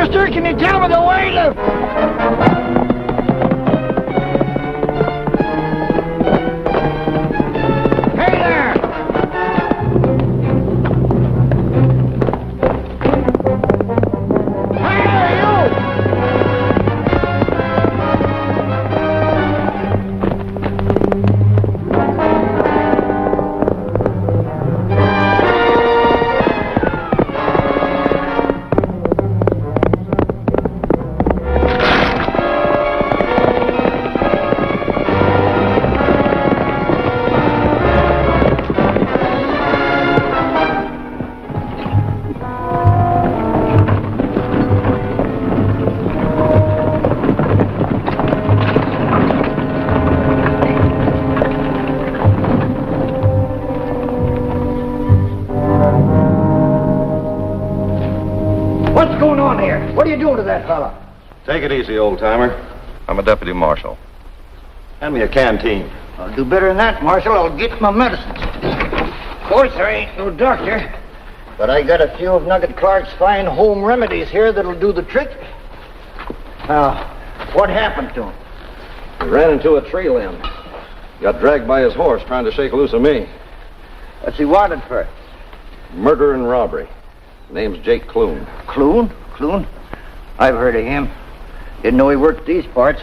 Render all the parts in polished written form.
mister? Can you tell me the way to... Hey there! Hey there, you! What's going on here? What are you doing to that fella? Take it easy, old-timer. I'm a deputy marshal. Hand me a canteen. I'll do better than that, Marshal. I'll get my medicine. Of course, I ain't no doctor, but I got a few of Nugget Clark's fine home remedies here that'll do the trick. Now, what happened to him? He ran into a tree limb. Got dragged by his horse trying to shake loose of me. What's he wanted for? Murder and robbery. Name's Jake Clune. Clune? Clune? I've heard of him. Didn't know he worked these parts.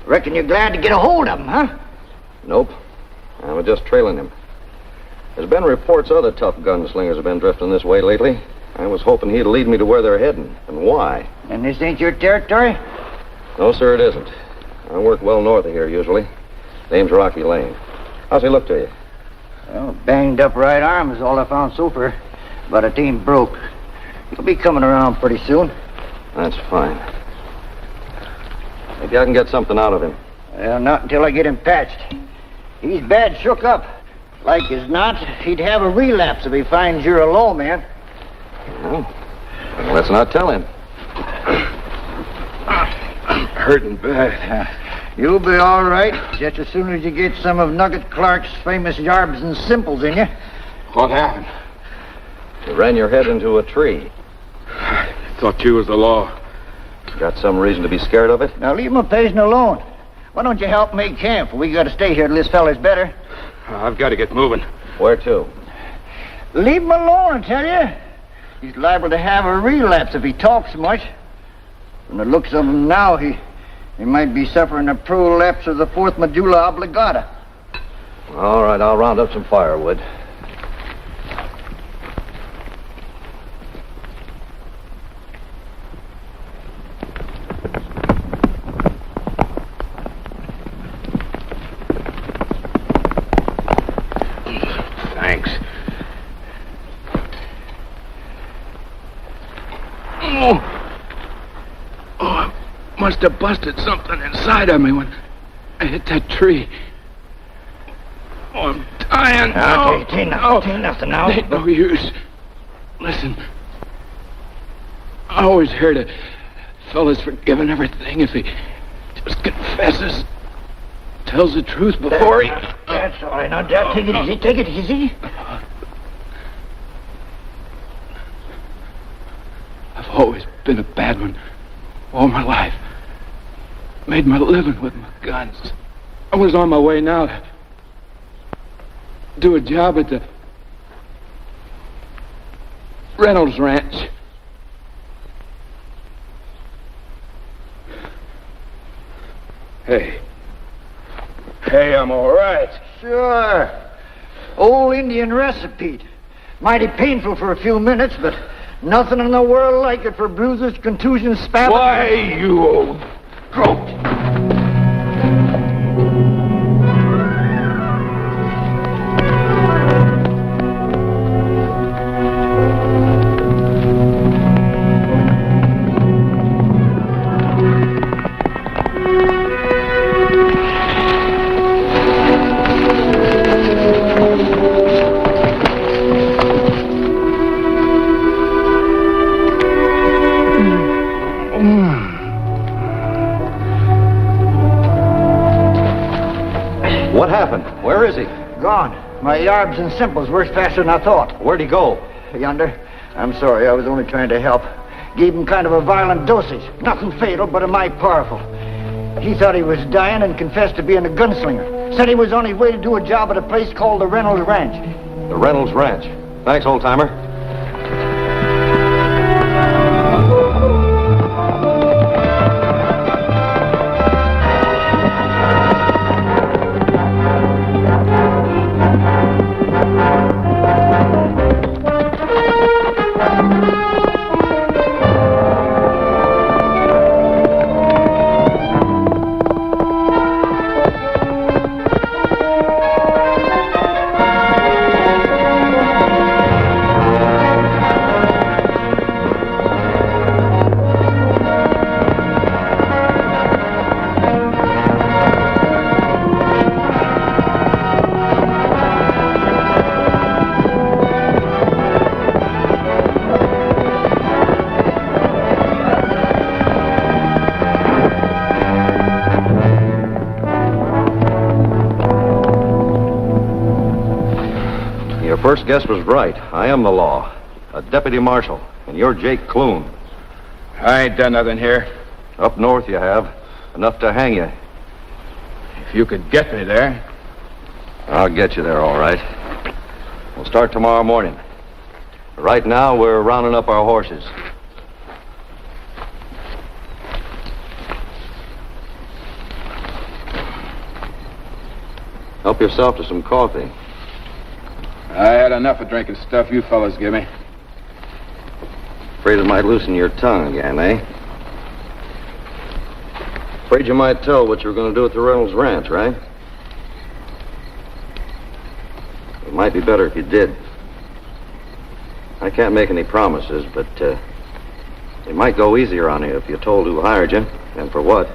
Reckon you're glad to get a hold of him, huh? Nope. I was just trailing him. There's been reports other tough gunslingers have been drifting this way lately. I was hoping he'd lead me to where they're heading and why. And this ain't your territory? No, sir, it isn't. I work well north of here, usually. Name's Rocky Lane. How's he look to you? Well, banged up right arm is all I found so far. But it ain't broke. He'll be coming around pretty soon. That's fine. Maybe I can get something out of him. Well, not until I get him patched. He's bad shook up. Like as not, he'd have a relapse if he finds you're a lawman. Well, let's not tell him. I'm hurting bad. You'll be all right just as soon as you get some of Nugget Clark's famous yarbs and simples in you. What happened? You ran your head into a tree. I thought you was the law. Got some reason to be scared of it? Now leave my patient alone. Why don't you help make camp? We got to stay here till this fella's better. I've got to get moving. Where to? Leave him alone, I tell you. He's liable to have a relapse if he talks much. From the looks of him now, he might be suffering a prolapse of the fourth medulla oblongata. All right, I'll round up some firewood. Thanks. Oh, I must have busted something inside of me when I hit that tree. Oh, I'm dying. Okay, tain't nothing now. Ain't no use. Listen, I always heard a fella's forgiven everything if he just confesses, tells the truth before he... That's all right. Now, Dad, take it easy. Take it easy. I've always been a bad one all my life. Made my living with my guns. I was on my way now to do a job at the Reynolds ranch. Hey, I'm all right. Sure. Old Indian recipe. Mighty painful for a few minutes, but nothing in the world like it for bruises, contusions, spasms. Why, you old goat? What happened? Where is he? Gone. My yarbs and simples worked faster than I thought. Where'd he go? Yonder. I'm sorry, I was only trying to help. Gave him kind of a violent dosage. Nothing fatal, but a mite powerful. He thought he was dying and confessed to being a gunslinger. Said he was on his way to do a job at a place called the Reynolds Ranch. The Reynolds Ranch. Thanks, old-timer. First guess was right. I am the law. A deputy marshal. And you're Jake Clune. I ain't done nothing here. Up north you have. Enough to hang you. If you could get me there. I'll get you there, all right. We'll start tomorrow morning. Right now, we're rounding up our horses. Help yourself to some coffee. I had enough of drinking stuff you fellas give me. Afraid it might loosen your tongue again, eh? Afraid you might tell what you were going to do at the Reynolds Ranch, right? It might be better if you did. I can't make any promises, but it might go easier on you if you told who hired you and for what.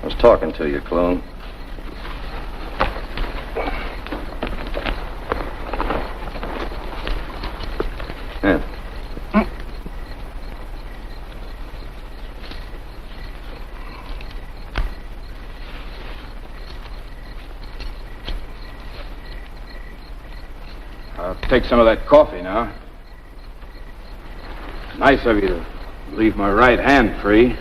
I was talking to you, Clune. Yeah. I'll take some of that coffee now. Nice of you to leave my right hand free.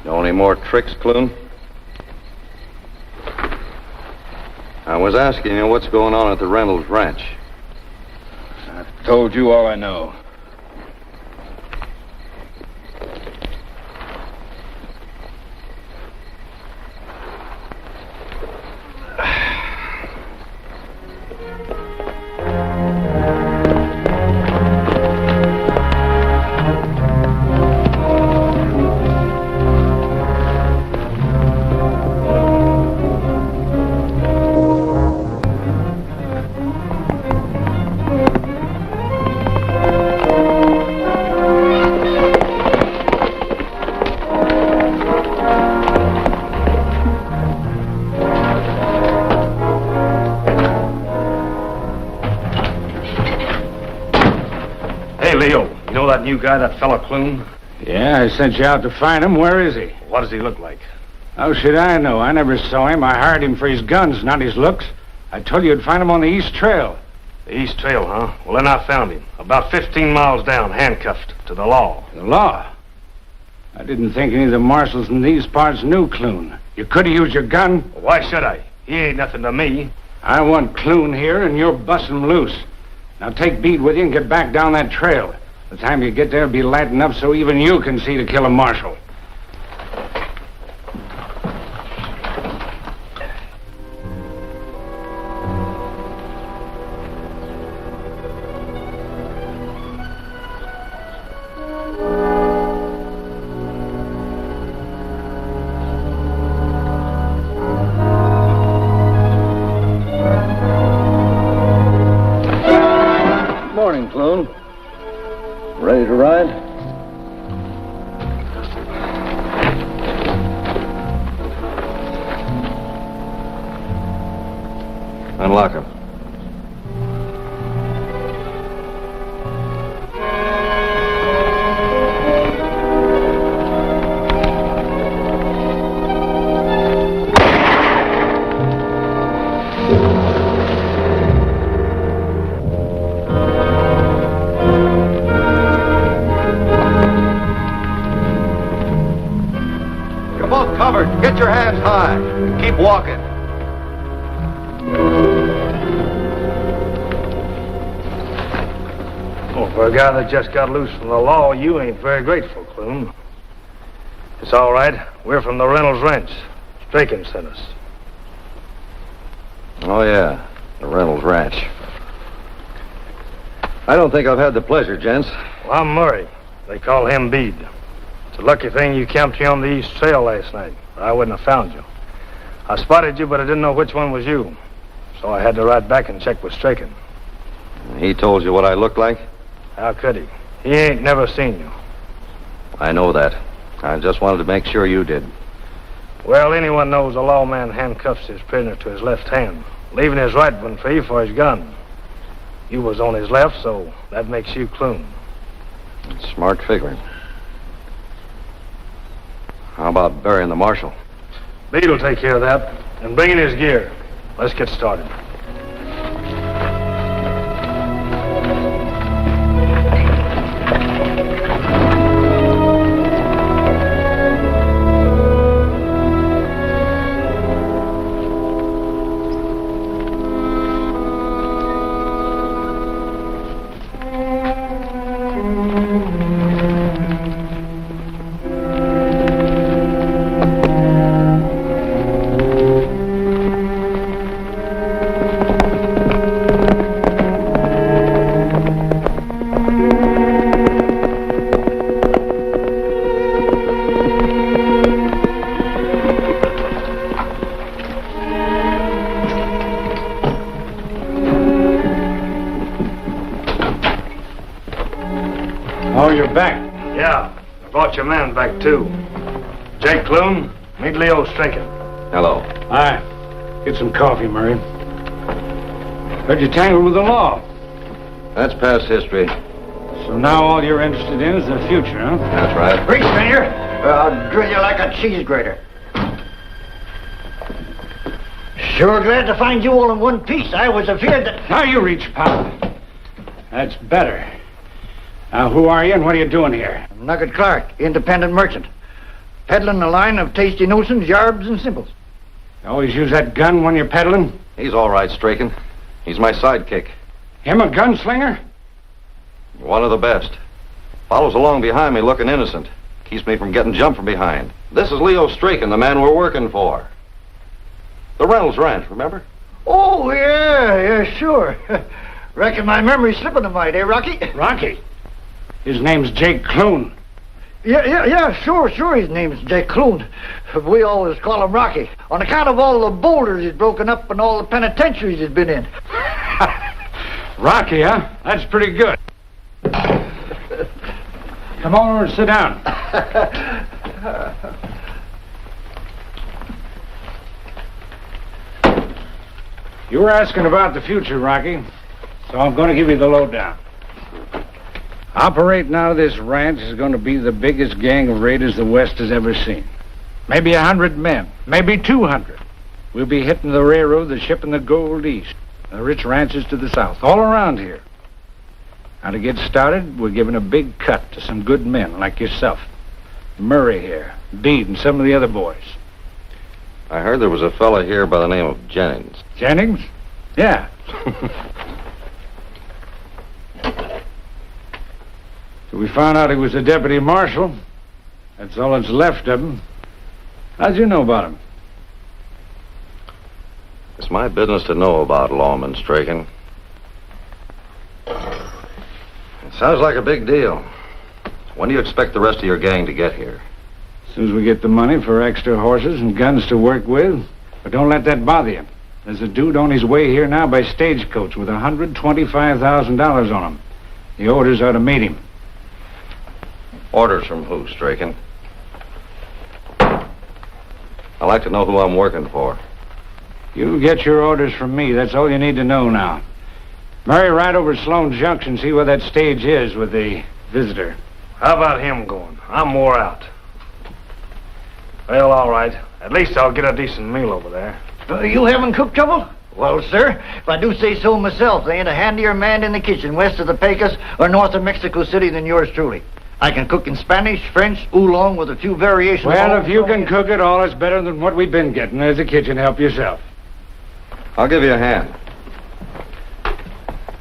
Know any more tricks, Clune? I was asking you what's going on at the Reynolds Ranch. I've told you all I know. New guy, that fella Clune? Yeah, I sent you out to find him. Where is he? What does he look like? How should I know? I never saw him. I hired him for his guns, not his looks. I told you you'd find him on the East Trail. The East Trail, huh? Well, then I found him. About 15 miles down, handcuffed to the law. The law? I didn't think any of the marshals in these parts knew Clune. You could have used your gun. Well, why should I? He ain't nothing to me. I want Clune here, and you're busting him loose. Now take Bede with you and get back down that trail. By the time you get there, it'll be light enough so even you can see to kill a marshal. Morning, Clune. Ready to ride? Unlock him. Get your hands high. Keep walking. Well, for a guy that just got loose from the law, you ain't very grateful, Clune. It's all right. We're from the Reynolds Ranch. Straykin sent us. Oh, yeah. The Reynolds Ranch. I don't think I've had the pleasure, gents. Well, I'm Murray. They call him Bede. It's a lucky thing you camped here on the East Trail last night, or I wouldn't have found you. I spotted you, but I didn't know which one was you. So I had to ride back and check with Straykin. He told you what I looked like? How could he? He ain't never seen you. I know that. I just wanted to make sure you did. Well, anyone knows a lawman handcuffs his prisoner to his left hand, leaving his right one free for his gun. You was on his left, so that makes you Clune. Smart figuring. How about burying the marshal? Bede'll take care of that, and bring in his gear. Let's get started. Oh, you're back. Yeah, I brought your man back, too. Jake Clune, meet Leo Straykin. Hello. Hi. Get some coffee, Murray. Heard you tangled with the law. That's past history. So now all you're interested in is the future, huh? That's right. Reach, Senior. I'll drill you like a cheese grater. Sure glad to find you all in one piece. I was afeard that... Now you reach, pal. That's better. Now, who are you and what are you doing here? I'm Nugget Clark, independent merchant. Peddling a line of tasty notions, yarbs, and simples. You always use that gun when you're peddling? He's all right, Straykin. He's my sidekick. Him a gunslinger? One of the best. Follows along behind me looking innocent. Keeps me from getting jumped from behind. This is Leo Straykin, the man we're working for. The Reynolds Ranch, remember? Oh, yeah, sure. Reckon my memory's slipping a mite, eh, Rocky? Rocky. His name's Jake Clune. Yeah, sure, his name's Jake Clune. We always call him Rocky, on account of all the boulders he's broken up and all the penitentiaries he's been in. Rocky, huh? That's pretty good. Come over and sit down. You were asking about the future, Rocky, so I'm going to give you the lowdown. Operating out of this ranch is going to be the biggest gang of raiders the West has ever seen. Maybe 100 men, maybe 200. We'll be hitting the railroad that's shipping the gold east, the rich ranches to the south, all around here. Now, to get started, we're giving a big cut to some good men like yourself. Murray here, Bede, and some of the other boys. I heard there was a fella here by the name of Jennings. Jennings? Yeah. So we found out he was a deputy marshal. That's all that's left of him. How'd you know about him? It's my business to know about lawmen, Straykin. It sounds like a big deal. When do you expect the rest of your gang to get here? As soon as we get the money for extra horses and guns to work with. But don't let that bother you. There's a dude on his way here now by stagecoach with $125,000 on him. The orders are to meet him. Orders from who, Straykin? I'd like to know who I'm working for. You get your orders from me. That's all you need to know now. Murray, right over at Sloan Junction, see where that stage is with the visitor. How about him going? I'm wore out. Well, all right. At least I'll get a decent meal over there. You having cook trouble? Well, sir, if I do say so myself, there ain't a handier man in the kitchen west of the Pecos or north of Mexico City than yours truly. I can cook in Spanish, French, oolong with a few variations. Well, if you can cook it all, it's better than what we've been getting. There's the kitchen. Help yourself. I'll give you a hand.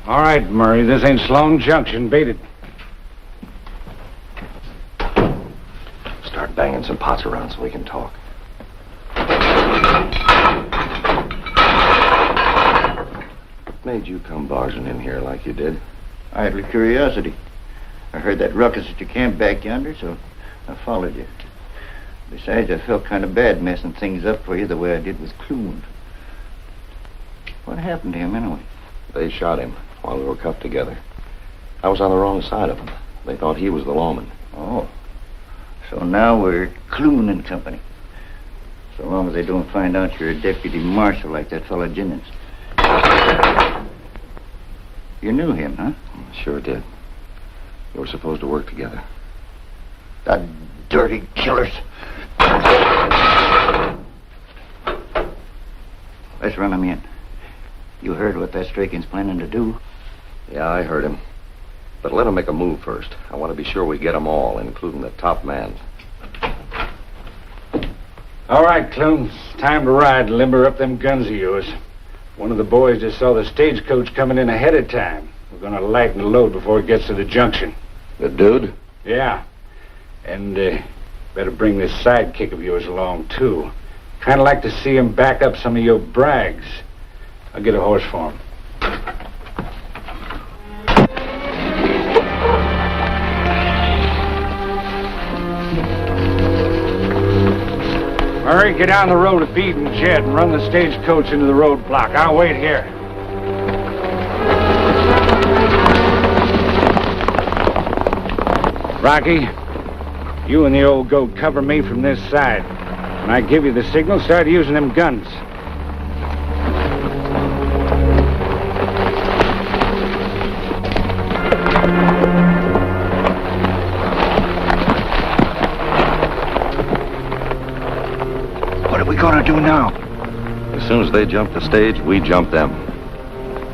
All right, Murray. This ain't Sloan Junction. Beat it. Start banging some pots around so we can talk. What made you come barging in here like you did? Idle curiosity. I heard that ruckus at your camp back yonder, so I followed you. Besides, I felt kind of bad messing things up for you the way I did with Clune. What happened to him, anyway? They shot him while we were cuffed together. I was on the wrong side of him. They thought he was the lawman. Oh. So now we're Clune and company. So long as they don't find out you're a deputy marshal like that fellow Jennings. You knew him, huh? Sure did. We were supposed to work together. The dirty killers. Let's run them in. You heard what that Straykin's planning to do. Yeah, I heard him. But let him make a move first. I want to be sure we get them all, including the top man. All right, Clune. Time to ride. Limber up them guns of yours. One of the boys just saw the stagecoach coming in ahead of time. We're going to lighten the load before it gets to the junction. The dude? Yeah. And better bring this sidekick of yours along, too. Kind of like to see him back up some of your brags. I'll get a horse for him. Murray, get down the road to Bede and Jed and run the stagecoach into the roadblock. I'll wait here. Rocky, you and the old goat cover me from this side. When I give you the signal, start using them guns. What are we going to do now? As soon as they jump the stage, we jump them.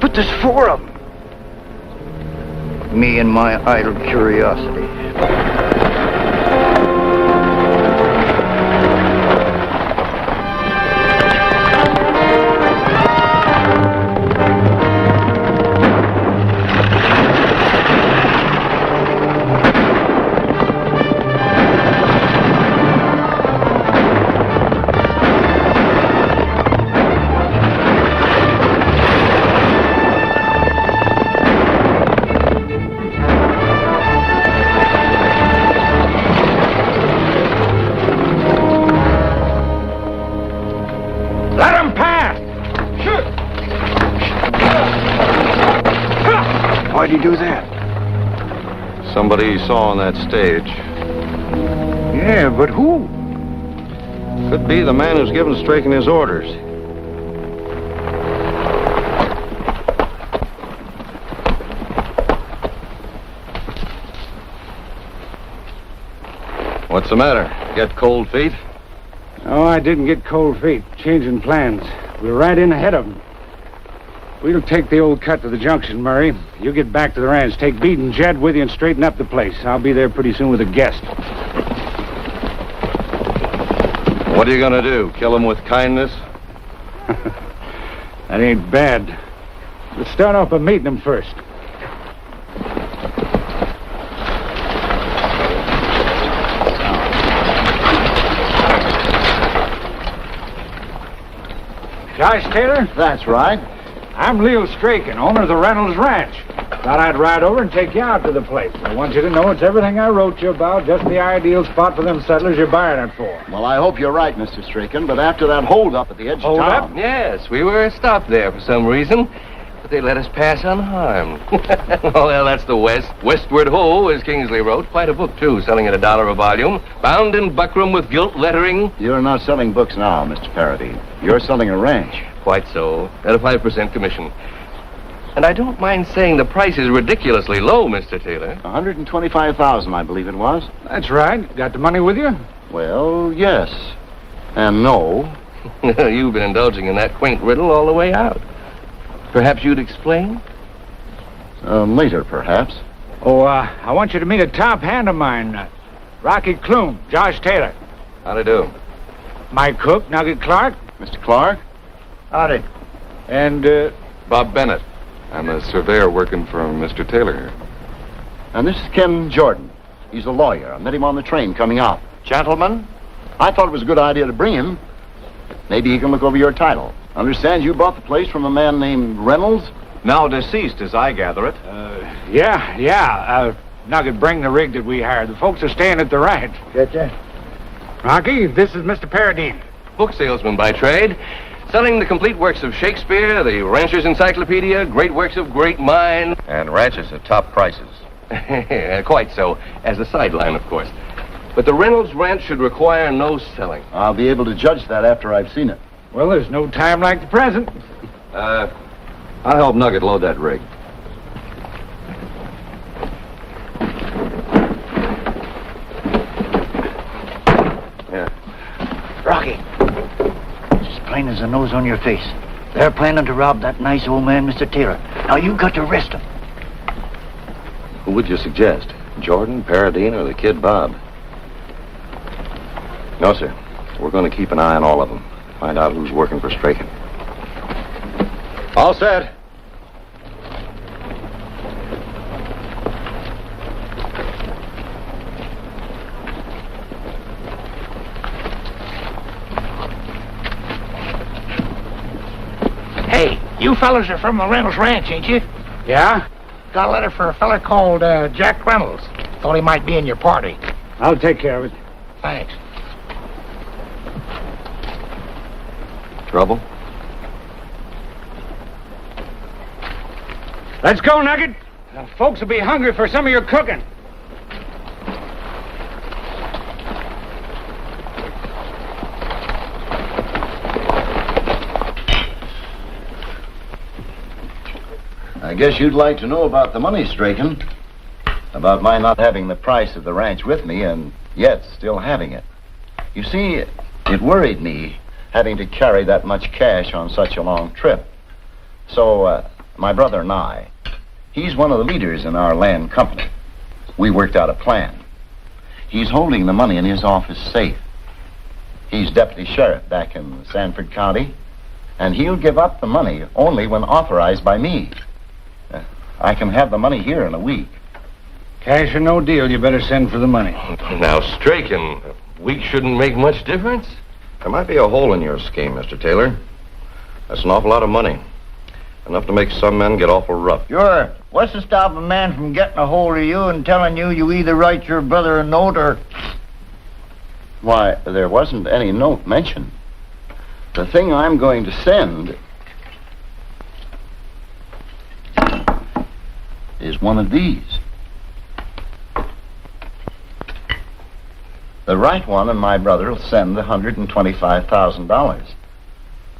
But there's four of them. Me and my idle curiosity. Why'd you do that? Somebody saw on that stage. Yeah, but who? Could be the man who's given Straykin his orders. What's the matter? Get cold feet? Oh, I didn't get cold feet. Changing plans. We're right in ahead of them. We'll take the old cut to the junction, Murray. You get back to the ranch. Take Bede and Jed with you and straighten up the place. I'll be there pretty soon with a guest. What are you going to do? Kill him with kindness? That ain't bad. Let's start off by meeting them first. Josh Taylor? That's right. I'm Leo Straykin, owner of the Reynolds Ranch. Thought I'd ride over and take you out to the place. I want you to know it's everything I wrote you about, just the ideal spot for them settlers you're buying it for. Well, I hope you're right, Mr. Straykin, but after that hold-up at the edge of Hold town... up? Yes, we were stopped there for some reason, but they let us pass unharmed. Well, that's the West. Westward Ho, as Kingsley wrote. Quite a book, too, selling at $1 a volume. Bound in buckram with gilt lettering. You're not selling books now, Mr. Parody. You're selling a ranch. Quite so. At a 5% commission. And I don't mind saying the price is ridiculously low, Mr. Taylor. $125,000, I believe it was. That's right. Got the money with you? Well, yes. And no. You've been indulging in that quaint riddle all the way out. Perhaps you'd explain? Later, perhaps. Oh, I want you to meet a top hand of mine, Rocky Lane, Josh Taylor. How'd I do? My cook, Nugget Clark. Mr. Clark? Howdy. And, Bob Bennett. I'm a surveyor working for Mr. Taylor here. And this is Ken Jordan. He's a lawyer. I met him on the train coming out. Gentlemen? I thought it was a good idea to bring him. Maybe he can look over your title. Understand you bought the place from a man named Reynolds? Now deceased, as I gather it. yeah. Nugget, bring the rig that we hired. The folks are staying at the ranch. Getcha? Rocky, this is Mr. Paradine. Book salesman by trade, selling the complete works of Shakespeare, the Rancher's Encyclopedia, great works of great mind. And ranches at top prices. Quite so, as a sideline, of course. But the Reynolds ranch should require no selling. I'll be able to judge that after I've seen it. Well, there's no time like the present. I'll help Nugget load that rig. Rocky. It's as plain as the nose on your face. They're planning to rob that nice old man, Mr. Taylor. Now, you got to arrest him. Who would you suggest? Jordan, Paradine, or the kid Bob? No, sir. We're going to keep an eye on all of them. Find out who's working for Straykin. All set. Hey, you fellas are from the Reynolds Ranch, ain't you? Yeah? Got a letter for a fella called Jack Reynolds. Thought he might be in your party. I'll take care of it. Thanks. Trouble? Let's go, Nugget. Folks will be hungry for some of your cooking. I guess you'd like to know about the money, Straykin. About my not having the price of the ranch with me and yet still having it. You see, it worried me having to carry that much cash on such a long trip. So, my brother and I, he's one of the leaders in our land company. We worked out a plan. He's holding the money in his office safe. He's deputy sheriff back in Sanford County, and he'll give up the money only when authorized by me. I can have the money here in a week. Cash or no deal, you better send for the money. Now, Straykin, a week shouldn't make much difference. There might be a hole in your scheme, Mr. Taylor. That's an awful lot of money. Enough to make some men get awful rough. Sure. What's to stop a man from getting a hold of you and telling you either write your brother a note or... Why, there wasn't any note mentioned. The thing I'm going to send is one of these. The right one and my brother will send the $125,000.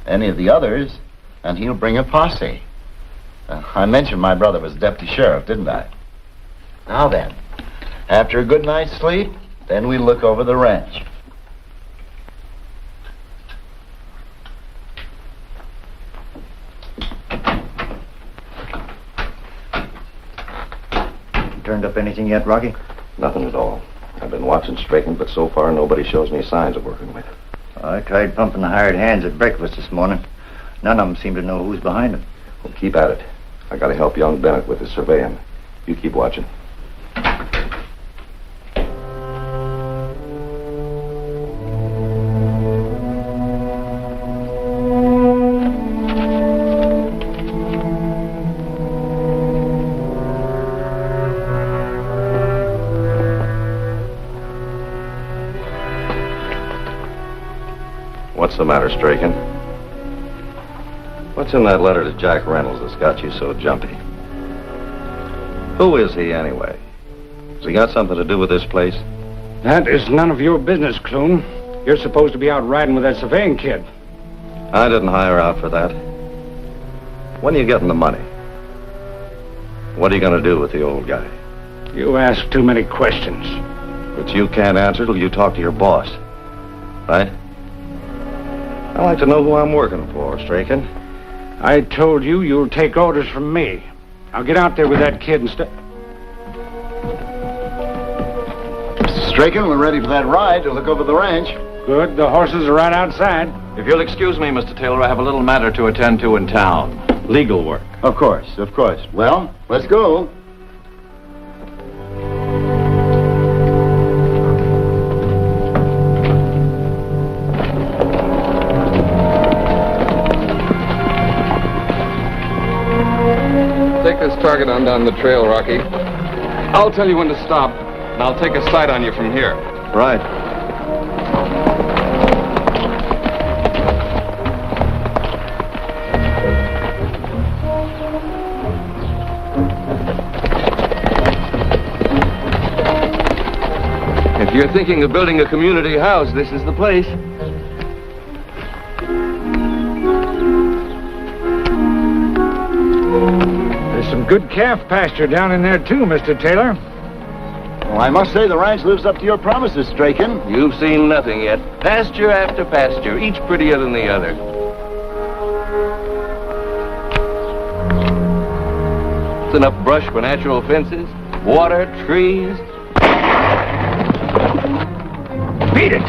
Any of the others, and he'll bring a posse. I mentioned my brother was deputy sheriff, didn't I? Now then, after a good night's sleep, then we look over the ranch. Turned up anything yet, Rocky? Nothing at all. I've been watching Straykin, but so far nobody shows any signs of working with him. I tried pumping the hired hands at breakfast this morning. None of them seem to know who's behind them. Well, keep at it. I gotta help young Bennett with his surveying. You keep watching. What's the matter, Straykin? What's in that letter to Jack Reynolds that's got you so jumpy? Who is he, anyway? Has he got something to do with this place? That is none of your business, Clune. You're supposed to be out riding with that surveying kid. I didn't hire out for that. When are you getting the money? What are you going to do with the old guy? You ask too many questions. But you can't answer till you talk to your boss. Right? I like to know who I'm working for, Straykin. I told you you'll take orders from me. I'll get out there with that kid and Straykin, we're ready for that ride to look over the ranch. Good. The horses are right outside. If you'll excuse me, Mr. Taylor, I have a little matter to attend to in town. Legal work. Of course, of course. Well, let's go. Take this target on down the trail, Rocky. I'll tell you when to stop, and I'll take a sight on you from here. Right. If you're thinking of building a community house, this is the place. There's some good calf pasture down in there, too, Mr. Taylor. Well, I must say the ranch lives up to your promises, Straykin. You've seen nothing yet. Pasture after pasture, each prettier than the other. It's enough brush for natural fences, water, trees. Beat it!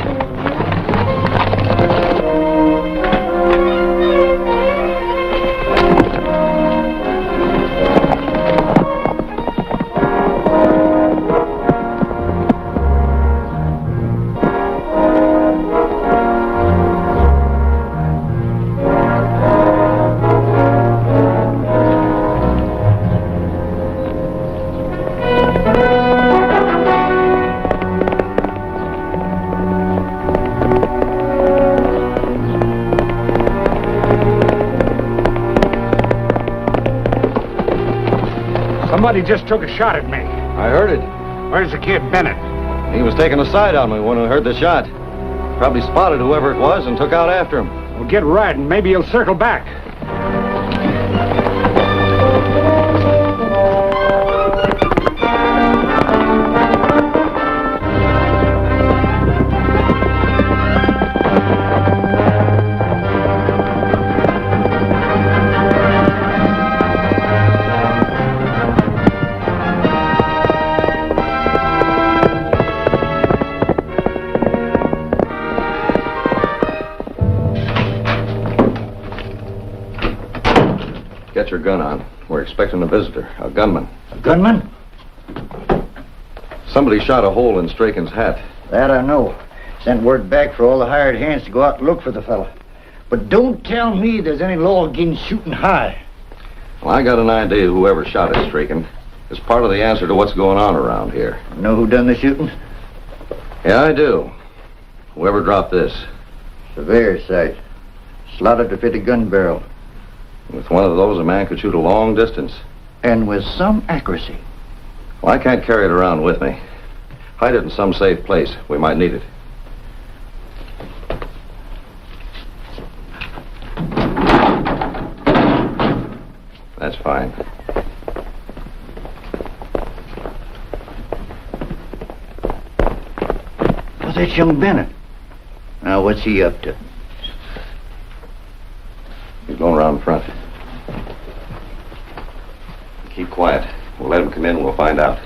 Somebody just took a shot at me. I heard it. Where's the kid, Bennett? He was taking a side on me when we heard the shot. Probably spotted whoever it was and took out after him. Well, get riding. Maybe he'll circle back. Get your gun on. We're expecting a visitor, a gunman. A gunman? Somebody shot a hole in Straykin's hat. That I know. Sent word back for all the hired hands to go out and look for the fella. But don't tell me there's any law against shooting high. Well, I got an idea whoever shot it, Straykin. It's part of the answer to what's going on around here. Know who done the shooting? Yeah, I do. Whoever dropped this. Surveyor's sight. Slotted to fit a gun barrel. With one of those, a man could shoot a long distance. And with some accuracy. Well, I can't carry it around with me. Hide it in some safe place. We might need it. That's fine. Well, that's young Bennett. Now, what's he up to? He's going around front. Keep quiet. We'll let him come in and we'll find out.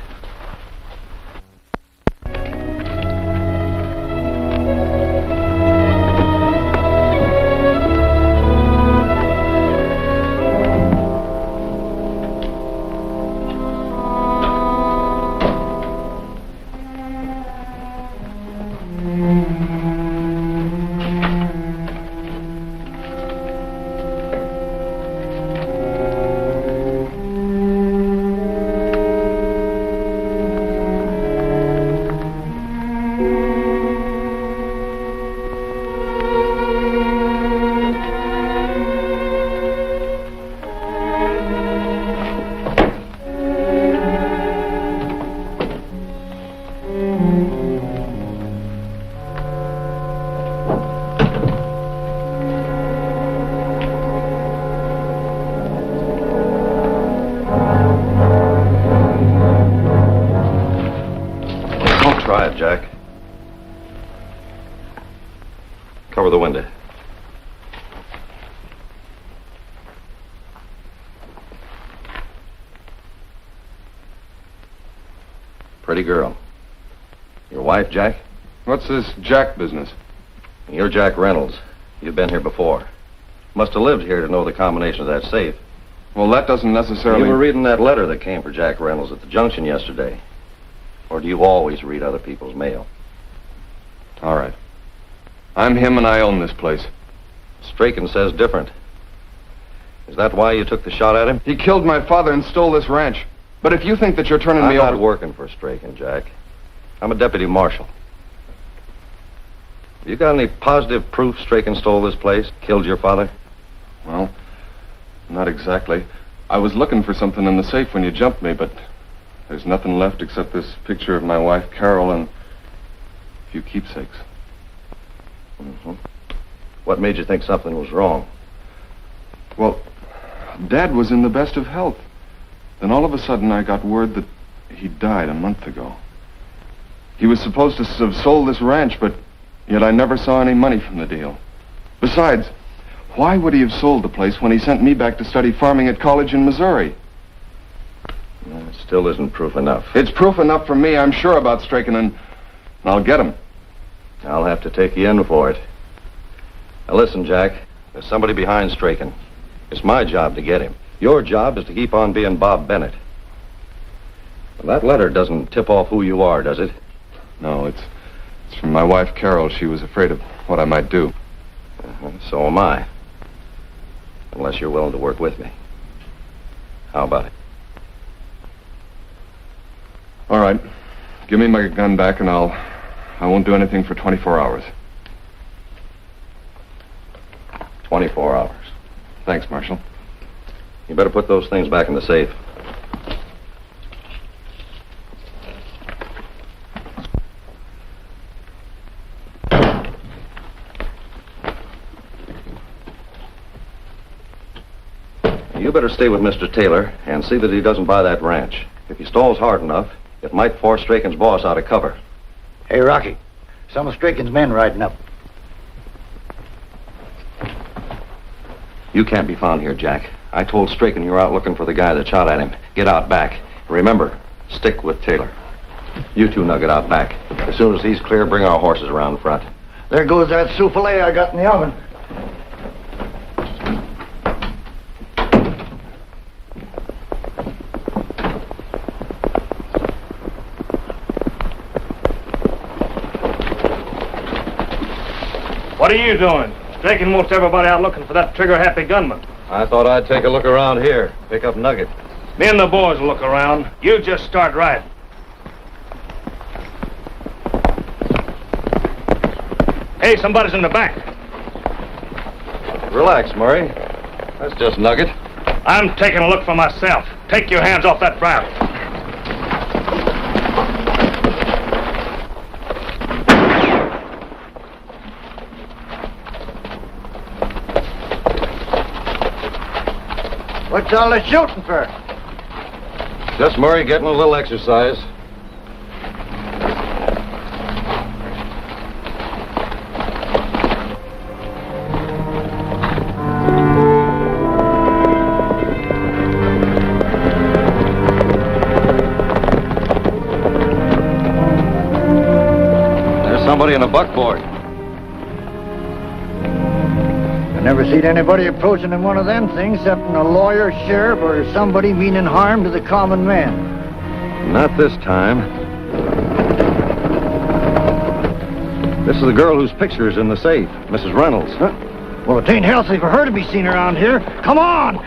Try it, Jack. Cover the window. Pretty girl. Your wife, Jack? What's this Jack business? You're Jack Reynolds. You've been here before. Must have lived here to know the combination of that safe. Well, that doesn't necessarily... You were reading that letter that came for Jack Reynolds at the junction yesterday. Or do you always read other people's mail? All right. I'm him and I own this place. Straykin says different. Is that why you took the shot at him? He killed my father and stole this ranch. But if you think that you're turning I'm me not over... working for Straykin, Jack. I'm a deputy marshal. You got any positive proof Straykin stole this place, killed your father? Well, not exactly. I was looking for something in the safe when you jumped me, but there's nothing left except this picture of my wife, Carol, and a few keepsakes. Mm-hmm. What made you think something was wrong? Well, Dad was in the best of health. Then all of a sudden I got word that he died a month ago. He was supposed to have sold this ranch, but yet I never saw any money from the deal. Besides, why would he have sold the place when he sent me back to study farming at college in Missouri? Well, it still isn't proof enough. It's proof enough for me. I'm sure about Straykin, and I'll get him. I'll have to take you in for it. Now listen, Jack. There's somebody behind Straykin. It's my job to get him. Your job is to keep on being Bob Bennett. Well, that letter doesn't tip off who you are, does it? No, it's from my wife, Carol. She was afraid of what I might do. So am I. Unless you're willing to work with me. How about it? All right. Give me my gun back and I won't do anything for 24 hours. 24 hours. Thanks, Marshal. You better put those things back in the safe. You better stay with Mr. Taylor and see that he doesn't buy that ranch. If he stalls hard enough, it might force Straykin's boss out of cover. Hey, Rocky. Some of Straykin's men riding up. You can't be found here, Jack. I told Straykin you were out looking for the guy that shot at him. Get out back. Remember, stick with Taylor. You two Nugget out back. As soon as he's clear, bring our horses around front. There goes that souffle I got in the oven. What are you doing? Straykin wants everybody out looking for that trigger-happy gunman. I thought I'd take a look around here. Pick up Nugget. Me and the boys will look around. You just start riding. Hey, somebody's in the back. Relax, Murray. That's just Nugget. I'm taking a look for myself. Take your hands off that barrel. What's all this shooting for? Just Murray getting a little exercise. There's somebody in a buckboard. I never seen anybody approaching in one of them things except a lawyer, sheriff, or somebody meaning harm to the common man. Not this time. This is the girl whose picture is in the safe, Mrs. Reynolds. Huh? Well, it ain't healthy for her to be seen around here. Come on!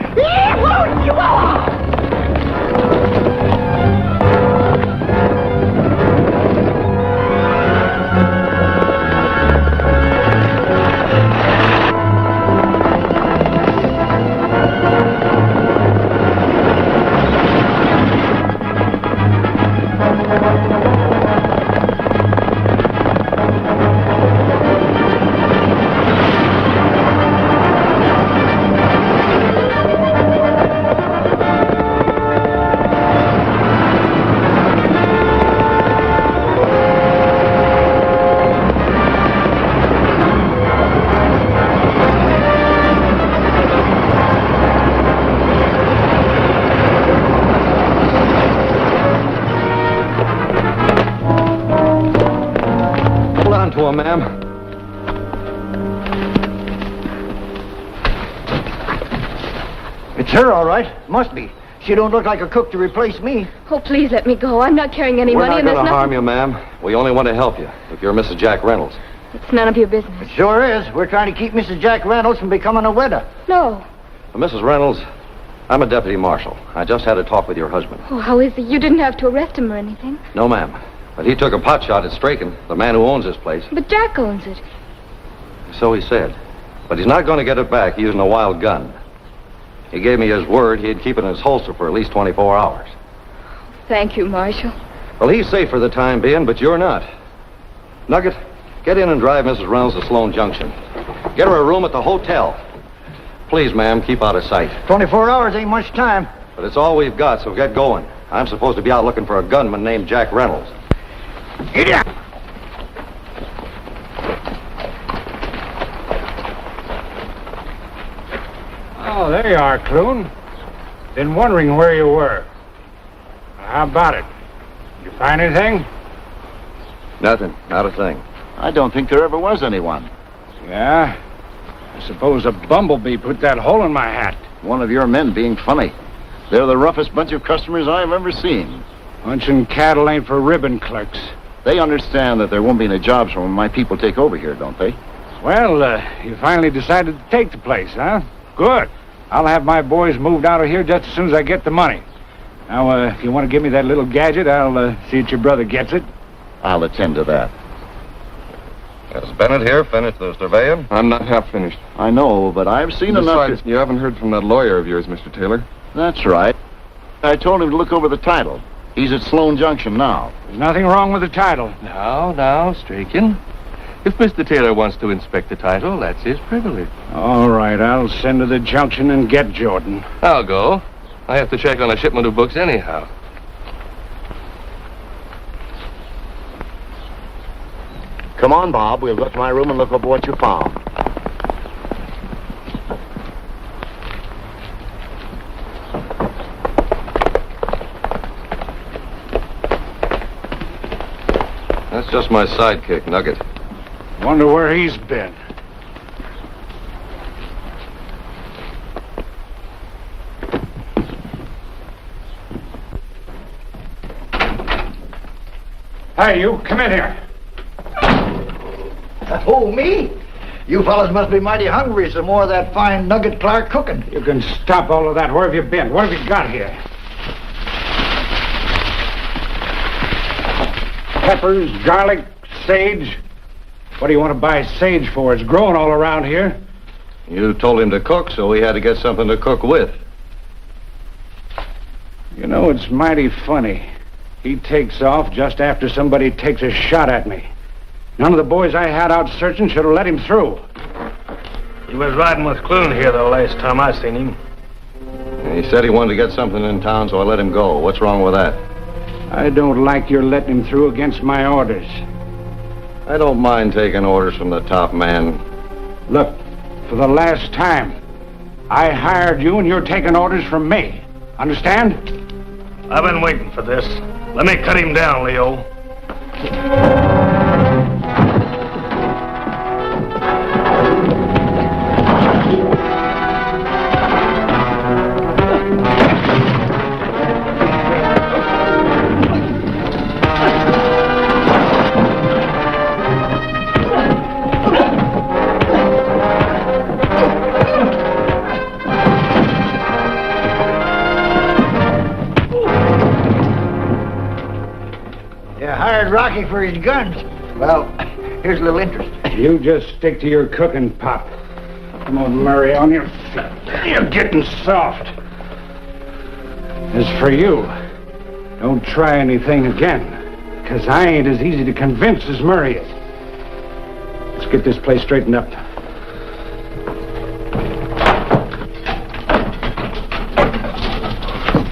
him, ma'am. It's her, all right. Must be. She don't look like a cook to replace me. Oh, please let me go. I'm not carrying any We're money, not and there's going to harm nothing... you, ma'am. We only want to help you, if you're Mrs. Jack Reynolds. It's none of your business. It sure is. We're trying to keep Mrs. Jack Reynolds from becoming a widow. No. Mrs. Reynolds, I'm a deputy marshal. I just had a talk with your husband. Oh, how is he? You didn't have to arrest him or anything. No, ma'am. But he took a pot shot at Straykin, the man who owns this place. But Jack owns it. So he said. But he's not going to get it back using a wild gun. He gave me his word he'd keep it in his holster for at least 24 hours. Thank you, Marshal. Well, he's safe for the time being, but you're not. Nugget, get in and drive Mrs. Reynolds to Sloan Junction. Get her a room at the hotel. Please, ma'am, keep out of sight. 24 hours ain't much time. But it's all we've got, so get going. I'm supposed to be out looking for a gunman named Jack Reynolds. Idiot! Oh, there you are, Clune. Been wondering where you were. How about it? Did you find anything? Nothing. Not a thing. I don't think there ever was anyone. Yeah? I suppose a bumblebee put that hole in my hat. One of your men being funny. They're the roughest bunch of customers I've ever seen. Punching cattle ain't for ribbon clerks. They understand that there won't be any jobs when my people take over here, don't they? Well, you finally decided to take the place, huh? Good. I'll have my boys moved out of here just as soon as I get the money. Now, if you want to give me that little gadget, I'll see that your brother gets it. I'll attend to that. Has Bennett here finished the surveying? I'm not half finished. I know, but I've seen enough Besides, you haven't heard from that lawyer of yours, Mr. Taylor. That's right. I told him to look over the title. He's at Sloan Junction now. There's nothing wrong with the title. Now, Straykin. If Mr. Taylor wants to inspect the title, that's his privilege. All right, I'll send to the junction and get Jordan. I'll go. I have to check on a shipment of books anyhow. Come on, Bob. We'll go to my room and look over what you found. That's just my sidekick, Nugget. Wonder where he's been. Hey, you, come in here. Oh, me? You fellas must be mighty hungry. Some more of that fine Nugget Clark cooking. You can stop all of that. Where have you been? What have you got here? Peppers, garlic, sage. What do you want to buy sage for? It's growing all around here. You told him to cook, so we had to get something to cook with. You know, it's mighty funny. He takes off just after somebody takes a shot at me. None of the boys I had out searching should have let him through. He was riding with Clune here the last time I seen him. He said he wanted to get something in town, so I let him go. What's wrong with that? I don't like your letting him through against my orders. I don't mind taking orders from the top man. Look, for the last time, I hired you and you're taking orders from me. Understand? I've been waiting for this. Let me cut him down, Leo. Rocky for his guns. Well, here's a little interest. You just stick to your cooking, Pop. Come on, Murray, on your feet. You're getting soft. As for you, don't try anything again, because I ain't as easy to convince as Murray is. Let's get this place straightened up.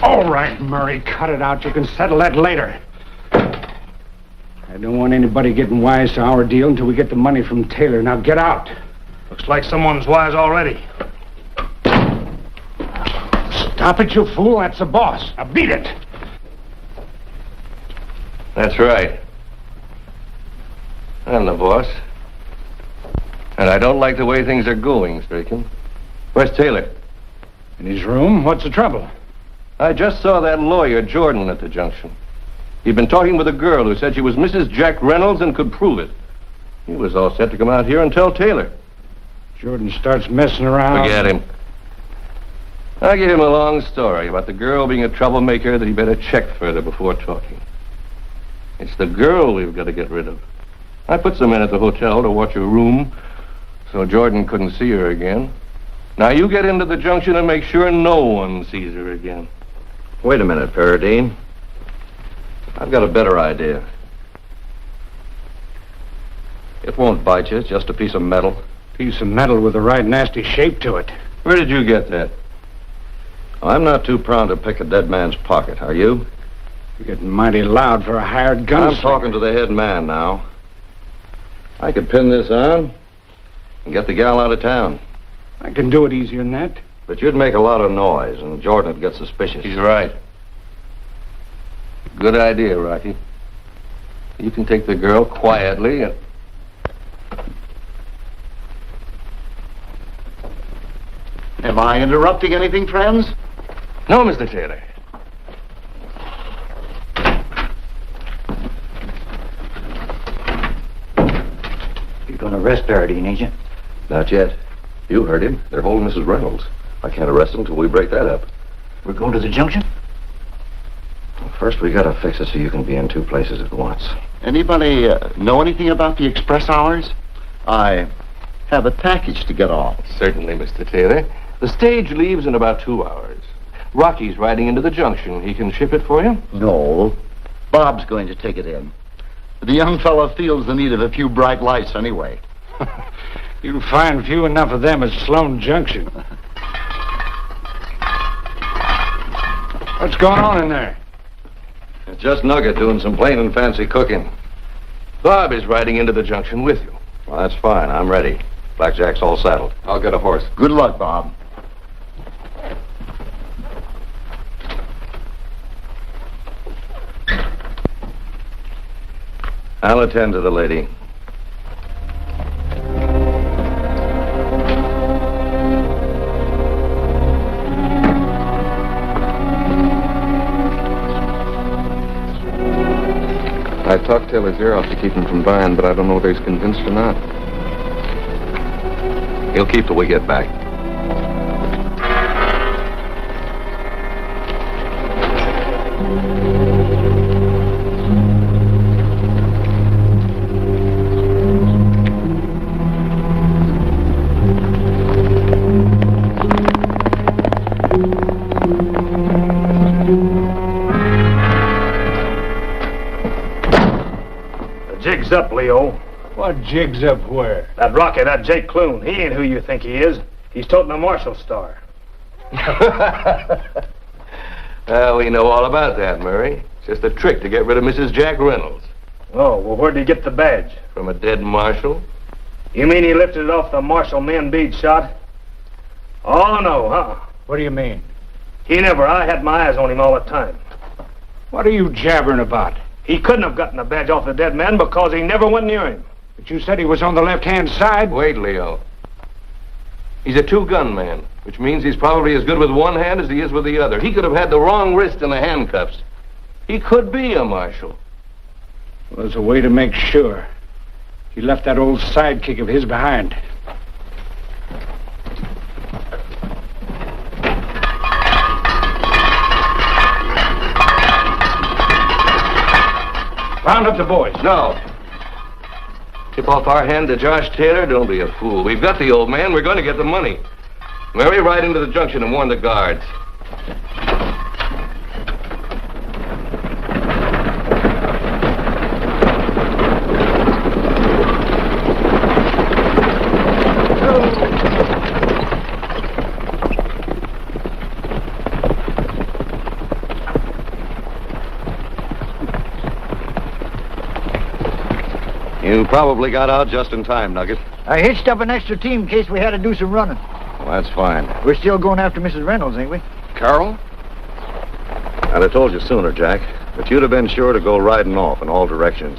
All right, Murray, cut it out. You can settle that later. I don't want anybody getting wise to our deal until we get the money from Taylor. Now get out. Looks like someone's wise already. Stop it, you fool. That's the boss. Now beat it. That's right. I'm the boss. And I don't like the way things are going, Straykin. Where's Taylor? In his room? What's the trouble? I just saw that lawyer, Jordan, at the junction. He'd been talking with a girl who said she was Mrs. Jack Reynolds and could prove it. He was all set to come out here and tell Taylor. Jordan starts messing around. Forget him. I gave him a long story about the girl being a troublemaker that he better check further before talking. It's the girl we've got to get rid of. I put some men at the hotel to watch her room so Jordan couldn't see her again. Now you get into the junction and make sure no one sees her again. Wait a minute, Paradine. I've got a better idea. It won't bite you. It's just a piece of metal. Piece of metal with the right nasty shape to it. Where did you get that? I'm not too proud to pick a dead man's pocket, are you? You're getting mighty loud for a hired gunslinger. I'm talking to the head man now. I could pin this on and get the gal out of town. I can do it easier than that. But you'd make a lot of noise, and Jordan would get suspicious. He's right. Good idea, Rocky. You can take the girl quietly and... Am I interrupting anything, friends? No, Mr. Taylor. You're going to arrest Paradine, ain't you? Not yet. You heard him. They're holding Mrs. Reynolds. I can't arrest him until we break that up. We're going to the junction? Well, first, we gotta fix it so you can be in two places at once. Anybody know anything about the express hours? I have a package to get off. Certainly, Mr. Taylor. The stage leaves in about 2 hours. Rocky's riding into the junction. He can ship it for you? No. Bob's going to take it in. The young fellow feels the need of a few bright lights anyway. You'll find few enough of them at Sloan Junction. What's going on in there? It's just Nugget doing some plain and fancy cooking. Bob is riding into the junction with you. Well, that's fine. I'm ready. Blackjack's all saddled. I'll get a horse. Good luck, Bob. I'll attend to the lady. I talked Taylor's ear off to keep him from buying, but I don't know whether he's convinced or not. He'll keep till we get back. Jig's up, Leo. What jig's up where? That Rocky, that Jake Clune, he ain't who you think he is. He's toting a Marshal star. Well, we know all about that, Murray. It's just a trick to get rid of Mrs. Jack Reynolds. Oh, well, where'd he get the badge? From a dead marshal? You mean he lifted it off the Marshal men bead shot? Oh, no, huh? What do you mean? He never. I had my eyes on him all the time. What are you jabbering about? He couldn't have gotten the badge off the dead man because he never went near him. But you said he was on the left-hand side. Wait, Leo. He's a two-gun man, which means he's probably as good with one hand as he is with the other. He could have had the wrong wrist in the handcuffs. He could be a marshal. Well, there's a way to make sure. He left that old sidekick of his behind. Round up the boys. No. Tip off our hand to Josh Taylor? Don't be a fool. We've got the old man. We're going to get the money. Mary, ride into the junction and warn the guards. You probably got out just in time, Nugget. I hitched up an extra team in case we had to do some running. Well, that's fine. We're still going after Mrs. Reynolds, ain't we? Carol? I'd have told you sooner, Jack, but you'd have been sure to go riding off in all directions.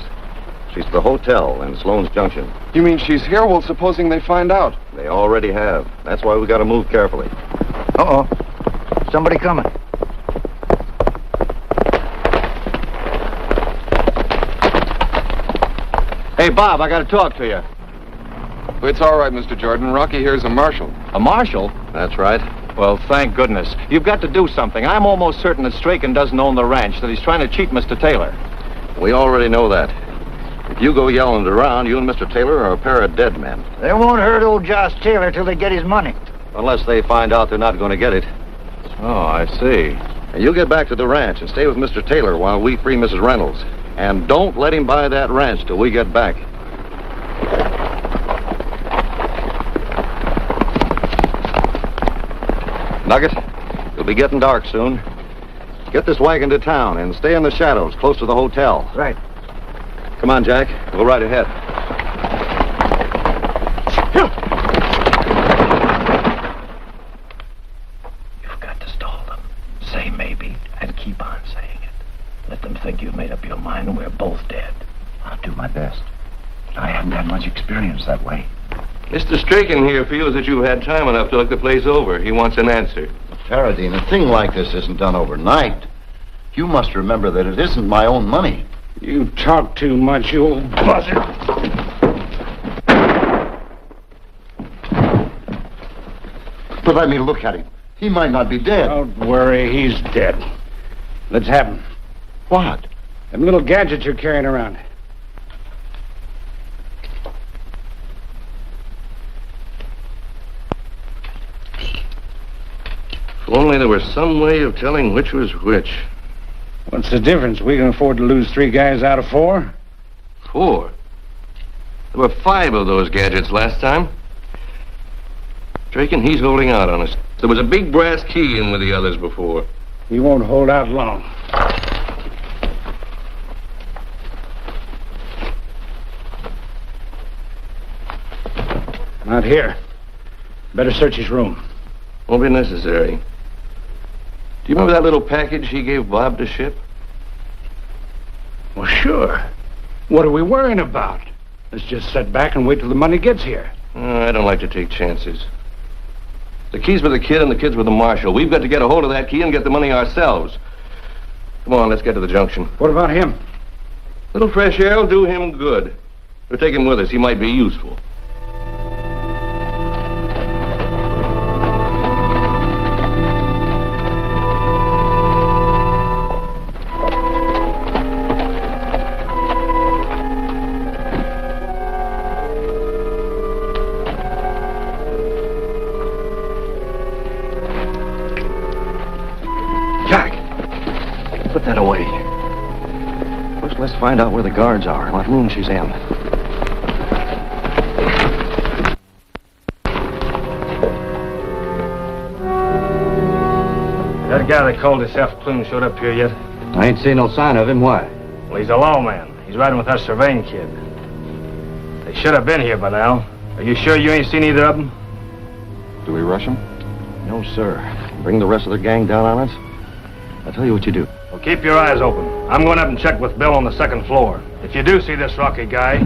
She's at the hotel in Sloan's Junction. You mean she's here? Well, supposing they find out. They already have. That's why we got to move carefully. Uh-oh. Somebody coming. Hey, Bob, I got to talk to you. It's all right, Mr. Jordan. Rocky here's a marshal. A marshal? That's right. Well, thank goodness. You've got to do something. I'm almost certain that Straykin doesn't own the ranch, that he's trying to cheat Mr. Taylor. We already know that. If you go yelling it around, you and Mr. Taylor are a pair of dead men. They won't hurt old Josh Taylor till they get his money. Unless they find out they're not going to get it. Oh, I see. And you get back to the ranch and stay with Mr. Taylor while we free Mrs. Reynolds. And don't let him buy that ranch till we get back. Nugget, it'll be getting dark soon. Get this wagon to town and stay in the shadows close to the hotel. Right. Come on, Jack. We'll ride ahead. You've got to stall them. Say maybe, and keep on saying it. Let them think you've made up your mind and we're both dead. I'll do my best. I haven't had much experience that way. Mr. Straykin here feels that you've had time enough to look the place over. He wants an answer. Paradine, a thing like this isn't done overnight. You must remember that it isn't my own money. You talk too much, you old buzzard. But let me look at him. He might not be dead. Don't worry, he's dead. Let's have him. What? Them little gadgets you're carrying around. If only there were some way of telling which was which. What's the difference? We can afford to lose 3 guys out of 4. 4? There were 5 of those gadgets last time. Straykin, he's holding out on us. There was a big brass key in with the others before. He won't hold out long. Not here. Better search his room. Won't be necessary. Do you remember that little package he gave Bob to ship? Well, sure. What are we worrying about? Let's just sit back and wait till the money gets here. I don't like to take chances. The key's with the kid and the kid's with the marshal. We've got to get a hold of that key and get the money ourselves. Come on, let's get to the junction. What about him? Little fresh air will do him good. We'll take him with us. He might be useful. Put that away. First, let's find out where the guards are and what room she's in. That guy that called himself Clune showed up here yet? I ain't seen no sign of him. Why? Well, he's a lawman. He's riding with that surveying kid. They should have been here by now. Are you sure you ain't seen either of them? Do we rush him? No, sir. Bring the rest of the gang down on us. I'll tell you what you do. Well, keep your eyes open. I'm going up and check with Bill on the 2nd floor. If you do see this Rocky guy...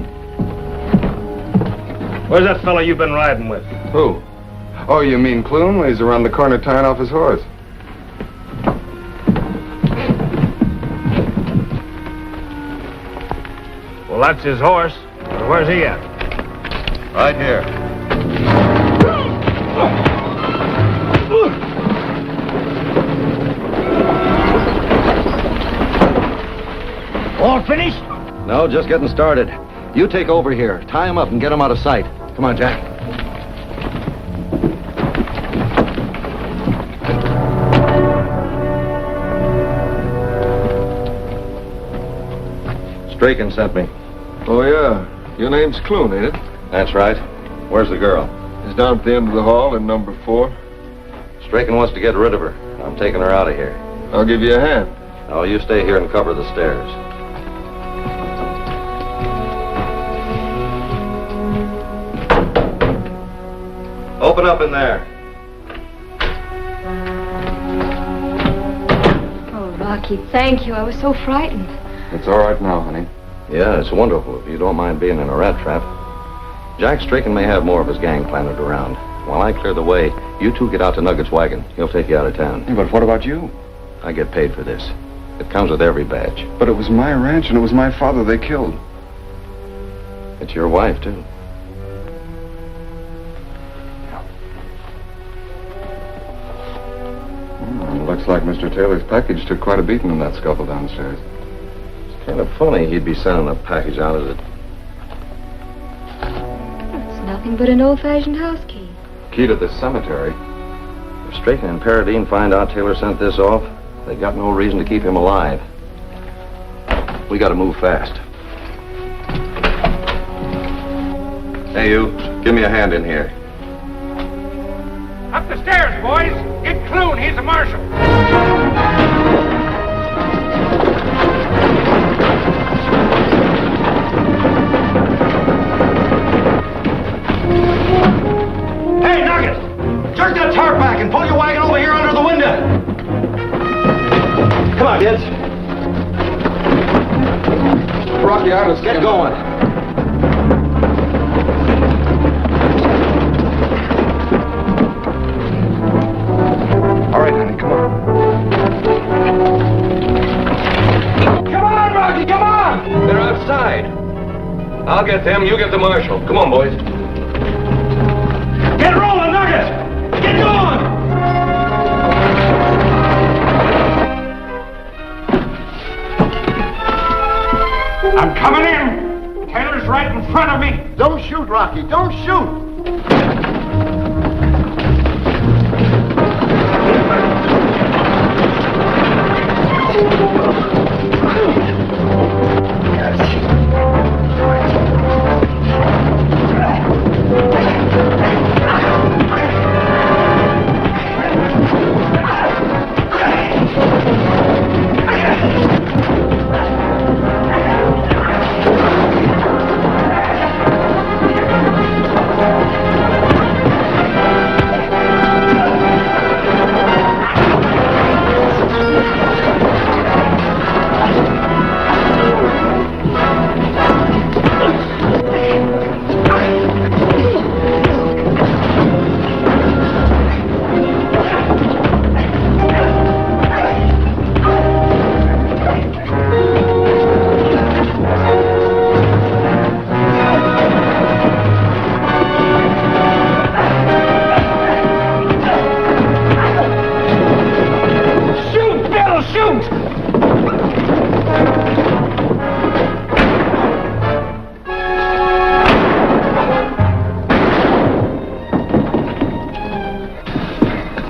Where's that fellow you've been riding with? Who? Oh, you mean Clune? Well, he's around the corner tying off his horse. Well, that's his horse. But where's he at? Right here. All finished? No, just getting started. You take over here. Tie him up and get him out of sight. Come on, Jack. Straykin sent me. Oh, yeah. Your name's Clune, ain't it? That's right. Where's the girl? He's down at the end of the hall in number 4. Straykin wants to get rid of her. I'm taking her out of here. I'll give you a hand. Oh, you stay here and cover the stairs. Open up in there. Oh, Rocky, thank you. I was so frightened. It's all right now, honey. Yeah, it's wonderful if you don't mind being in a rat trap. Jack Straykin may have more of his gang planted around. While I clear the way, you two get out to Nugget's wagon. He'll take you out of town. Yeah, but what about you? I get paid for this. It comes with every badge. But it was my ranch and it was my father they killed. It's your wife, too. Looks like Mr. Taylor's package took quite a beating in that scuffle downstairs. It's kind of funny he'd be sending a package out as it. It's nothing but an old-fashioned house key. Key to the cemetery. If Straykin and Paradine find out Taylor sent this off, they got no reason to keep him alive. We gotta move fast. Hey, you. Give me a hand in here. Up the stairs, boys. Get Clune. He's a marshal. Hey, Nugget! Jerk that tarp back and pull your wagon over here under the window. Come on, kids. Rocky, let's Get going. All right, honey, come on. Come on, Rocky, come on! They're outside. I'll get them, you get the marshal. Come on, boys. Get rolling, Nugget! Get going! I'm coming in. Taylor's right in front of me. Don't shoot, Rocky, don't shoot!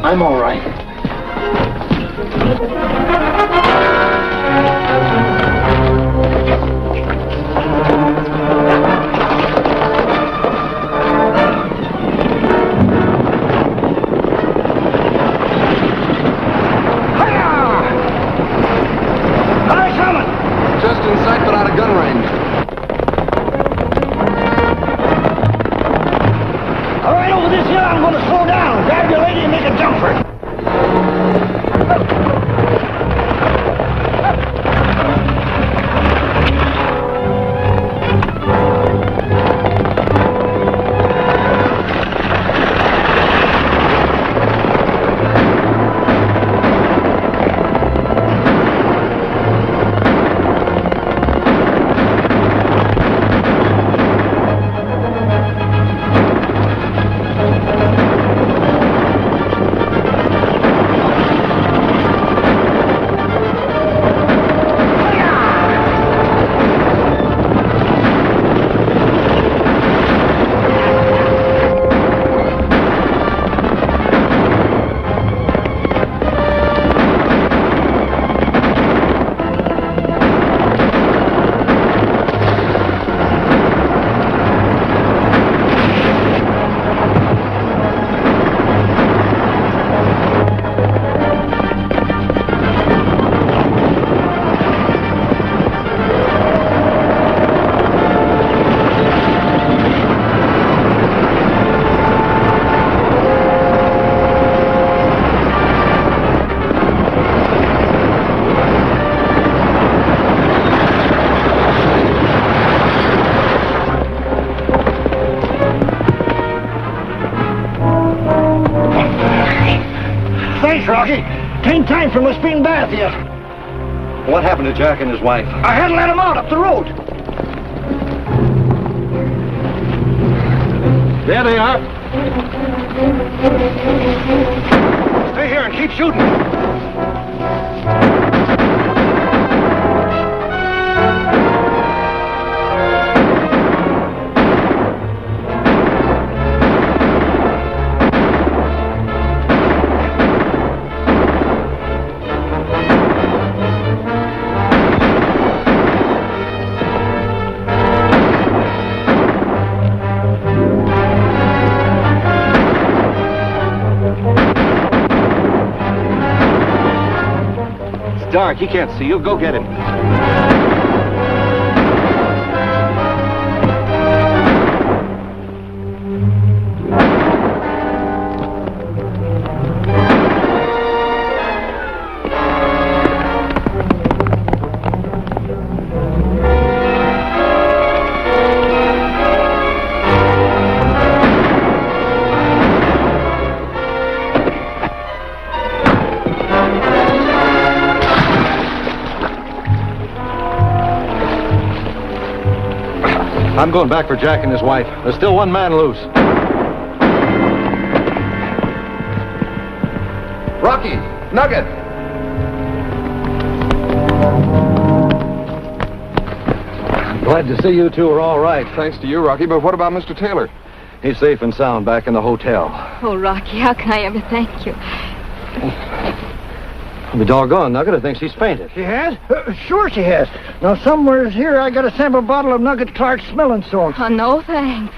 I'm all right. Just in sight, but out of gun range. All right, over this hill, I'm going to slow down. Grab your lady and make a jump for it. Please, Rocky. Tain't time for my spring bath yet. What happened to Jack and his wife? I had to let him out up the road. There they are. Stay here and keep shooting. Dark, he can't see you. Go get him. I'm going back for Jack and his wife. There's still one man loose. Rocky! Nugget! Glad to see you two are all right. Thanks to you, Rocky, but what about Mr. Taylor? He's safe and sound back in the hotel. Oh, Rocky, how can I ever thank you? I'll be doggone, Nugget. I think she's fainted. She has? Sure she has. Now, somewhere's here I got a sample bottle of Nugget Clark smelling salts. Oh, no, thanks.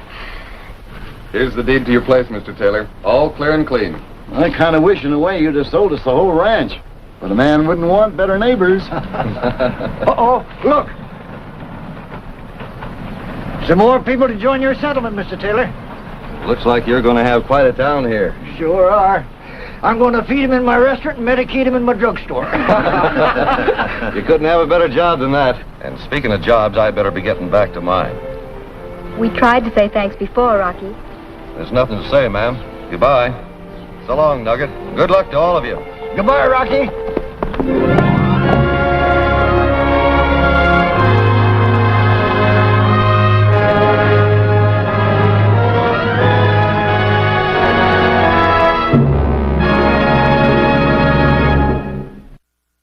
Here's the deed to your place, Mr. Taylor. All clear and clean. I kind of wish in a way you'd have sold us the whole ranch. But a man wouldn't want better neighbors. Uh-oh, look. Some more people to join your settlement, Mr. Taylor. Looks like you're going to have quite a town here. Sure are. I'm going to feed him in my restaurant and medicate him in my drugstore. You couldn't have a better job than that. And speaking of jobs, I better be getting back to mine. We tried to say thanks before, Rocky. There's nothing to say, ma'am. Goodbye. So long, Nugget. Good luck to all of you. Goodbye, Rocky.